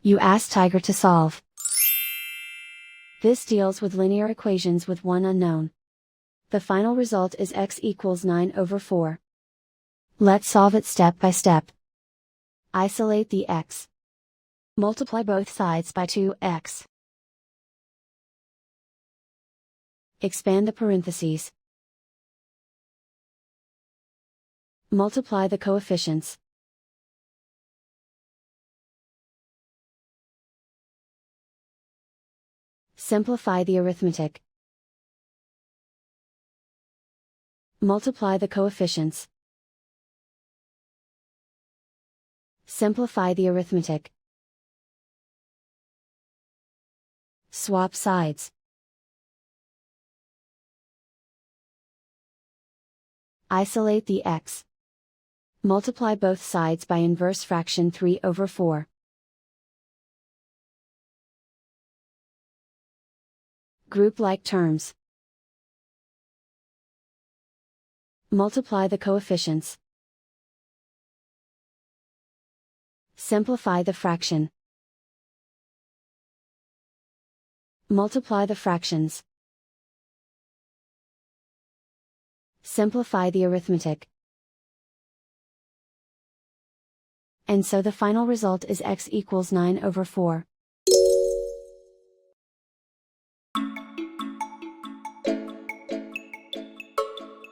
You ask Tiger to solve. This deals with linear equations with one unknown. The final result is x equals 9/4. Let's solve it step by step. Isolate the x. Multiply both sides by 2x. Expand the parentheses. Multiply the coefficients. Simplify the arithmetic. Multiply the coefficients. Simplify the arithmetic. Swap sides. Isolate the x. Multiply both sides by inverse fraction 3/4. Group like terms. Multiply the coefficients. Simplify the fraction. Multiply the fractions. Simplify the arithmetic. And so the final result is x equals 9/4.